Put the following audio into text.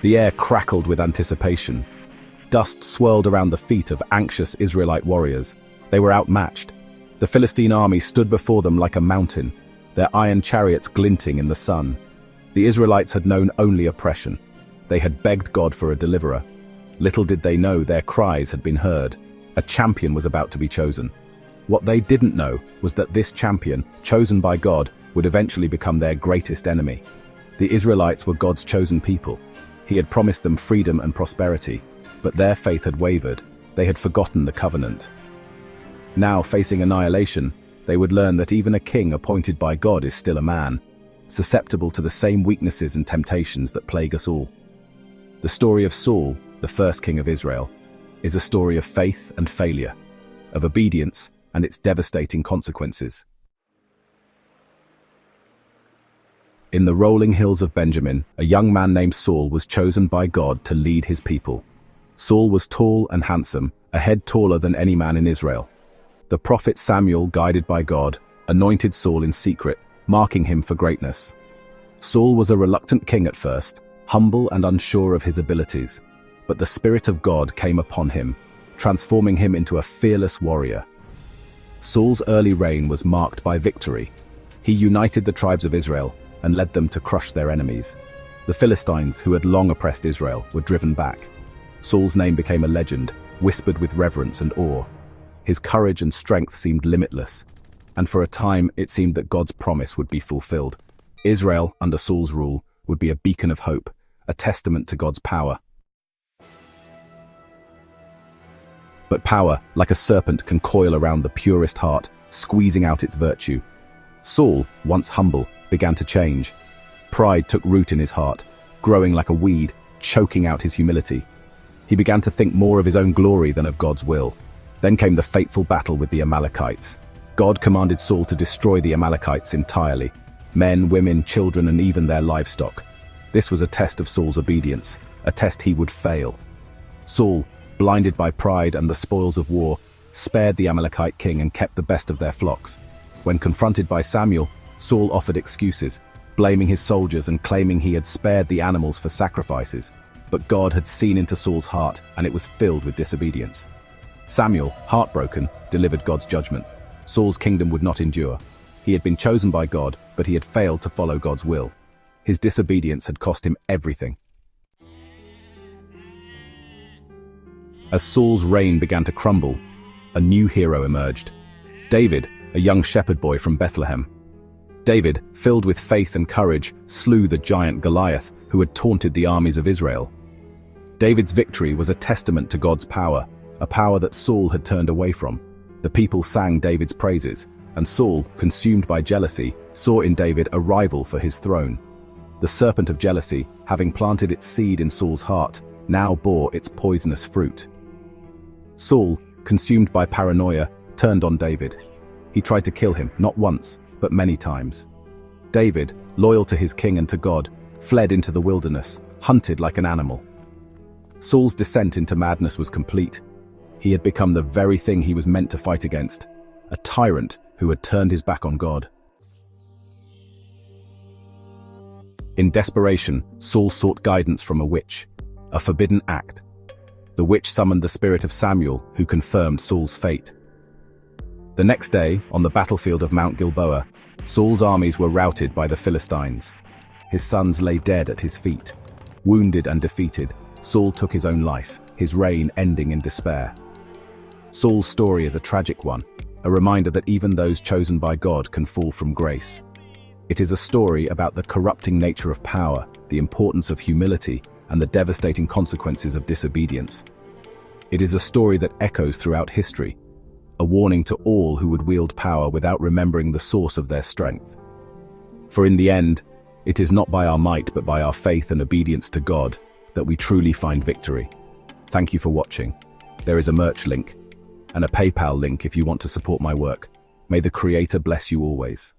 The air crackled with anticipation. Dust swirled around the feet of anxious Israelite warriors. They were outmatched. The Philistine army stood before them like a mountain, their iron chariots glinting in the sun. The Israelites had known only oppression. They had begged God for a deliverer. Little did they know their cries had been heard. A champion was about to be chosen. What they didn't know was that this champion, chosen by God, would eventually become their greatest enemy. The Israelites were God's chosen people. He had promised them freedom and prosperity, but their faith had wavered. They had forgotten the covenant. Now, facing annihilation, they would learn that even a king appointed by God is still a man, susceptible to the same weaknesses and temptations that plague us all. The story of Saul, the first king of Israel, is a story of faith and failure, of obedience and its devastating consequences. In the rolling hills of Benjamin, a young man named Saul was chosen by God to lead his people. Saul was tall and handsome, a head taller than any man in Israel. The prophet Samuel, guided by God, anointed Saul in secret, marking him for greatness. Saul was a reluctant king at first, humble and unsure of his abilities, but the Spirit of God came upon him, transforming him into a fearless warrior. Saul's early reign was marked by victory. He united the tribes of Israel and led them to crush their enemies. The Philistines, who had long oppressed Israel, were driven back. Saul's name became a legend, whispered with reverence and awe. His courage and strength seemed limitless, and for a time it seemed that God's promise would be fulfilled. Israel, under Saul's rule, would be a beacon of hope, a testament to God's power. But power, like a serpent, can coil around the purest heart, squeezing out its virtue. Saul, once humble, began to change. Pride took root in his heart, growing like a weed, choking out his humility. He began to think more of his own glory than of God's will. Then came the fateful battle with the Amalekites. God commanded Saul to destroy the Amalekites entirely, men, women, children, and even their livestock. This was a test of Saul's obedience, a test he would fail. Saul, blinded by pride and the spoils of war, spared the Amalekite king and kept the best of their flocks. When confronted by Samuel, Saul offered excuses, blaming his soldiers and claiming he had spared the animals for sacrifices. But God had seen into Saul's heart, and it was filled with disobedience. Samuel, heartbroken, delivered God's judgment. Saul's kingdom would not endure. He had been chosen by God, but he had failed to follow God's will. His disobedience had cost him everything. As Saul's reign began to crumble, a new hero emerged. David, a young shepherd boy from Bethlehem. David, filled with faith and courage, slew the giant Goliath, who had taunted the armies of Israel. David's victory was a testament to God's power, a power that Saul had turned away from. The people sang David's praises, and Saul, consumed by jealousy, saw in David a rival for his throne. The serpent of jealousy, having planted its seed in Saul's heart, now bore its poisonous fruit. Saul, consumed by paranoia, turned on David. He tried to kill him, not once, but many times. David, loyal to his king and to God, fled into the wilderness, hunted like an animal. Saul's descent into madness was complete. He had become the very thing he was meant to fight against, a tyrant who had turned his back on God. In desperation, Saul sought guidance from a witch, a forbidden act. The witch summoned the spirit of Samuel, who confirmed Saul's fate. The next day, on the battlefield of Mount Gilboa, Saul's armies were routed by the Philistines. His sons lay dead at his feet. Wounded and defeated, Saul took his own life, his reign ending in despair. Saul's story is a tragic one, a reminder that even those chosen by God can fall from grace. It is a story about the corrupting nature of power, the importance of humility, and the devastating consequences of disobedience. It is a story that echoes throughout history, a warning to all who would wield power without remembering the source of their strength. For in the end, it is not by our might but by our faith and obedience to God that we truly find victory. Thank you for watching. There is a merch link and a PayPal link if you want to support my work. May the Creator bless you always.